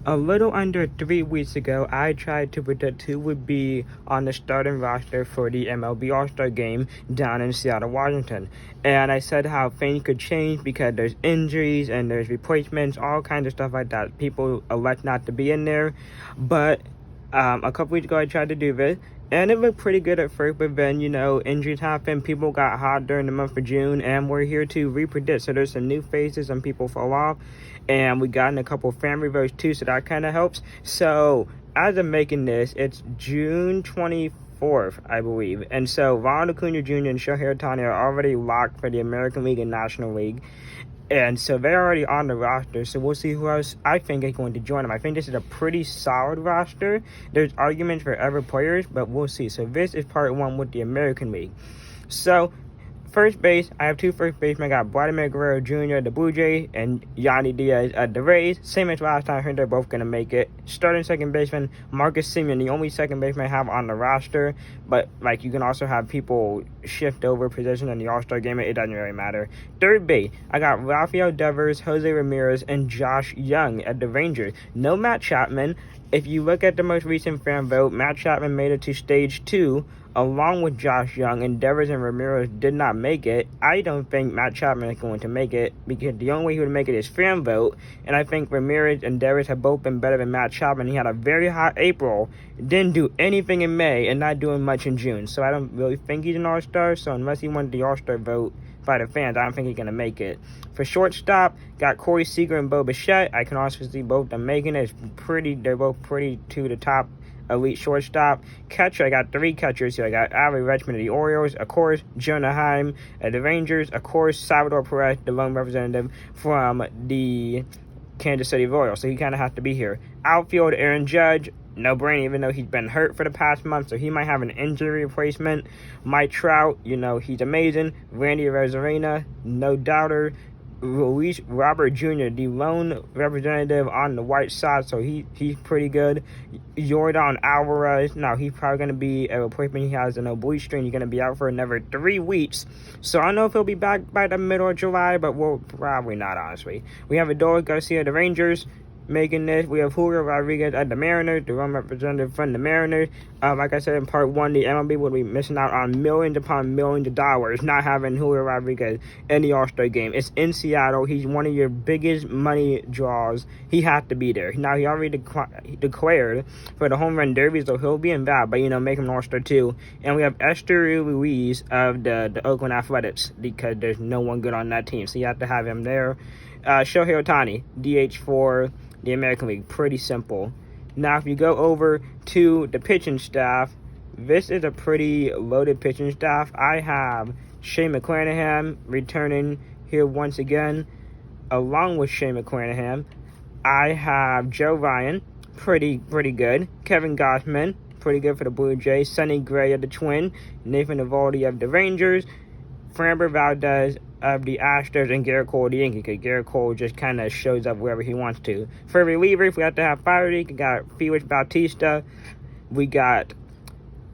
A little under 3 weeks ago, I tried to predict who would be on the starting roster for the MLB All-Star Game down in Seattle, Washington. And I said how things could change because there's injuries and there's replacements, all kinds of stuff like that. People elect not to be in there. But a couple weeks ago, I tried to do this. And it looked pretty good at first, but then, injuries happened. People got hot during the month of June, and we're here to repredict. So there's some new faces, some people fall off, and we got in a couple family votes too, so that kind of helps. So as I'm making this, it's June 24th, I believe. And so Ronald Acuna Jr. and Shohei Ohtani are already locked for the American League and National League. And so they're already on the roster, so we'll see who else I think is going to join them. I think this is a pretty solid roster. There's arguments for other players, but we'll see. So this is part one with the American League. So first base, I have two first basemen. I got Vladimir Guerrero Jr. the Blue Jays and Yandy Diaz at the Rays. Same as last time, I think they're both going to make it. Starting second baseman, Marcus Semien, the only second baseman I have on the roster. But, you can also have people shift over position in the All-Star Game. It doesn't really matter. Third base, I got Rafael Devers, Jose Ramirez, and Josh Young at the Rangers. No Matt Chapman. If you look at the most recent fan vote, Matt Chapman made it to stage 2, along with Josh Young, and Devers and Ramirez did not make it. I don't think Matt Chapman is going to make it because the only way he would make it is fan vote, and I think Ramirez and Devers have both been better than Matt Chapman. He had a very hot April, didn't do anything in May, and not doing much in June, so I don't really think he's an All-Star, so unless he won the All-Star vote by the fans, I don't think he's going to make it. For shortstop, got Corey Seager and Bo Bichette. I can also see both them making it. They're both pretty to the top elite shortstop. Catcher, I got three catchers here. I got Adley Rutschman of the Orioles, of course, Jonah Heim of the Rangers, of course, Salvador Perez, the lone representative from the Kansas City Royals, so he kind of has to be here. Outfield, Aaron Judge, no brainer, even though he's been hurt for the past month, so he might have an injury replacement. Mike Trout, he's amazing. Randy Arozarena, no doubter. Luis Robert Jr., the lone representative on the White Sox, so he's pretty good. Jordan Alvarez, now he's probably going to be a replacement. He has an oblique strain. He's going to be out for another 3 weeks. So I don't know if he'll be back by the middle of July, but we'll probably not, honestly. We have Adolis Garcia of the Rangers making this. We have Julio Rodriguez at the Mariners, the lone representative from the Mariners. Like I said in part one, the MLB will be missing out on millions upon millions of dollars not having Julio Rodriguez in the All-Star Game. It's in Seattle. He's one of your biggest money draws. He has to be there. Now, he already declared for the home run derby, so he'll be involved, but, make him an All-Star too. And we have Esteury Ruiz of the Oakland Athletics because there's no one good on that team, so you have to have him there. Shohei Ohtani, DH for the American League. Pretty simple. Now, if you go over to the pitching staff, this is a pretty loaded pitching staff. I have Shane McClanahan returning here once again, along with Shane McClanahan. I have Joe Ryan, pretty good. Kevin Gausman, pretty good for the Blue Jays. Sonny Gray of the Twins. Nathan Eovaldi of the Rangers. Framber Valdez of the Astros, and Garrett Cole of the Yankees, because Garrett Cole just kind of shows up wherever he wants to. For relievers, we have to have Flaherty. We got Felix Bautista. We got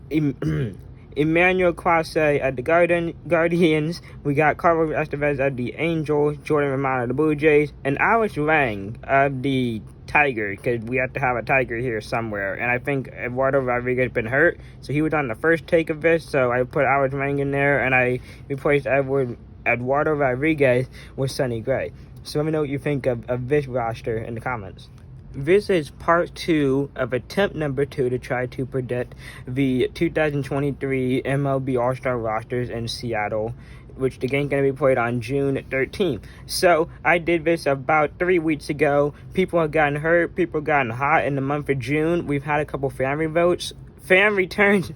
Emmanuel Clase at the Guardians. We got Carlos Estevez of the Angels, Jordan Romano of the Blue Jays, and Alex Lang of the Tigers, because we have to have a Tiger here somewhere. And I think Eduardo Rodriguez has been hurt, so he was on the first take of this, so I put Alex Lang in there, and I replaced Eduardo Rodriguez with Sonny Gray. So let me know what you think of this roster in the comments. This is part 2 of attempt number 2 to try to predict the 2023 MLB All-Star rosters in Seattle, which the game's going to be played on June 13th. So I did this about 3 weeks ago. People have gotten hurt. People have gotten hot in the month of June. We've had a couple family votes. Vote returns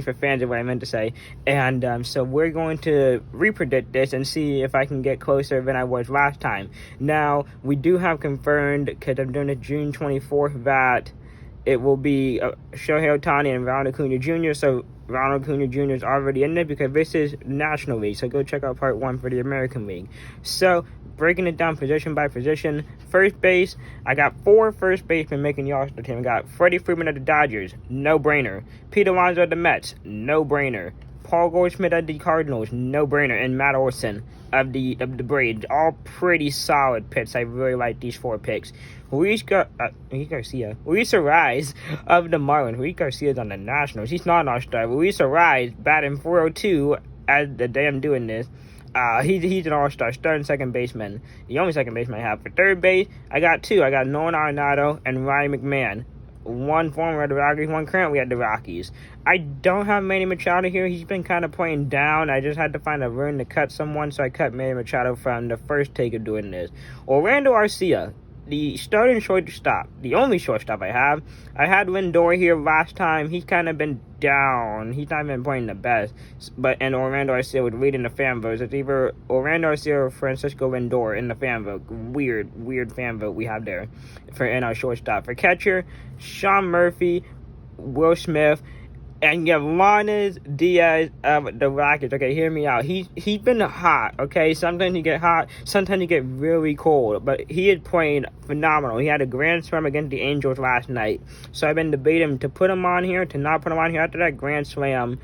for fans is what I meant to say. And so we're going to repredict this and see if I can get closer than I was last time. Now, we do have confirmed, because I'm doing it June 24th, that it will be Shohei Ohtani and Ronald Acuna Jr., so Ronald Acuna Jr. is already in there because this is National League, so go check out part 1 for the American League. So, breaking it down position by position, first base, I got 4 first basemen making the All-Star team. I got Freddie Freeman of the Dodgers, no-brainer. Pete Alonso of the Mets, no-brainer. Paul Goldschmidt of the Cardinals, no brainer, and Matt Olson of the Braves, all pretty solid picks. I really like these 4 picks. Luis Garcia, Luis Arraez of the Marlins. Luis Garcia's on the Nationals. He's not an all-star. Luis Arraez batting .402 as the day I'm doing this. He's an all-star, starting second baseman. The only second baseman I have. For third base, I got 2. I got Nolan Arenado and Ryan McMahon. One former at the Rockies, one currently at the Rockies. I don't have Manny Machado here. He's been kind of playing down. I just had to find a room to cut someone, so I cut Manny Machado from the first take of doing this. Orlando Arcia, the starting shortstop, the only shortstop I have. I had Lindor here last time. He's kind of been down. He's not been playing the best. And Orlando Arcia was leading the fan votes. It's either Orlando Arcia or Francisco Lindor in the fan vote. Weird fan vote we have there in our shortstop. For catcher, Sean Murphy, Will Smith, and Yoenis Diaz of the Rockets. Okay, hear me out. He's been hot, okay? Sometimes you get hot, sometimes you get really cold. But he is playing phenomenal. He had a grand slam against the Angels last night. So I've been debating to put him on here, to not put him on here after that grand slam.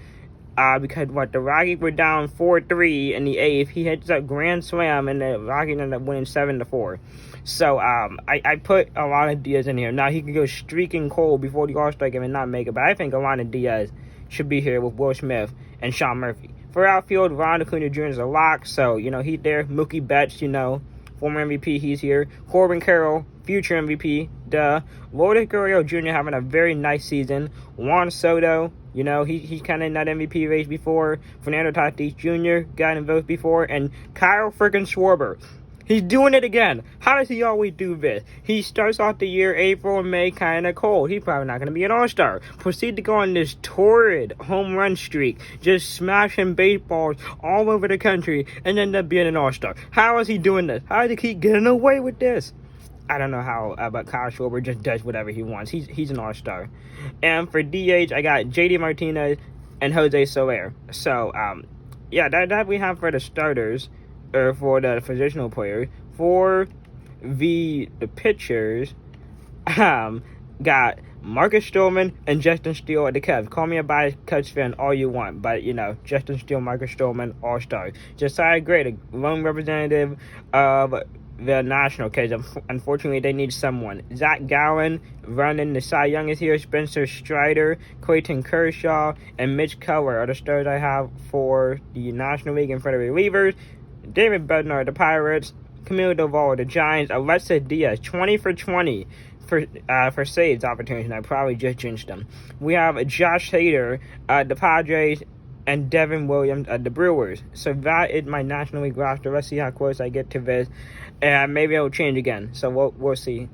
Because the Rockies were down 4-3 in the 8th. He hits a grand slam, and the Rockies ended up winning 7-4. So I put Alana Diaz in here. Now he can go streaking cold before the All-Star game and not make it, but I think Alana Diaz should be here with Will Smith and Sean Murphy. For outfield, Ron Acuna Jr. is a lock, so he's there. Mookie Betts, former MVP, he's here. Corbin Carroll, future MVP, duh. Lourdes Gurriel Jr. having a very nice season. Juan Soto, he's kind of in that MVP race before. Fernando Tatis Jr. got in votes before. And Kyle freaking Schwarber. He's doing it again. How does he always do this? He starts off the year, April and May, kind of cold. He's probably not going to be an all-star. Proceed to go on this torrid home run streak, just smashing baseballs all over the country, and end up being an all-star. How is he doing this? How does he keep getting away with this? I don't know how, but Kyle Schwarber just does whatever he wants. He's an all-star. And for DH, I got JD Martinez and Jose Soler. So, that we have for the starters. Or for the positional players. For the pitchers, got Marcus Stroman and Justin Steele at the Cubs. Call me a biased Cubs fan all you want, but Justin Steele, Marcus Stroman, all-star. Josiah Gray, the lone representative of the National Cubs. Unfortunately, they need someone. Zach Gallen running the Cy Young is here. Spencer Strider, Clayton Kershaw, and Mitch Keller are the stars I have for the National League and for the relievers. David Bednar, the Pirates. Camilo Doval, the Giants. Alexa Diaz, 20 for 20 for saves opportunities, and I probably just jinxed them. We have Josh Hader, the Padres, and Devin Williams, the Brewers. So that is my National League roster. Let's see how close I get to this, and maybe it'll change again. So we'll see.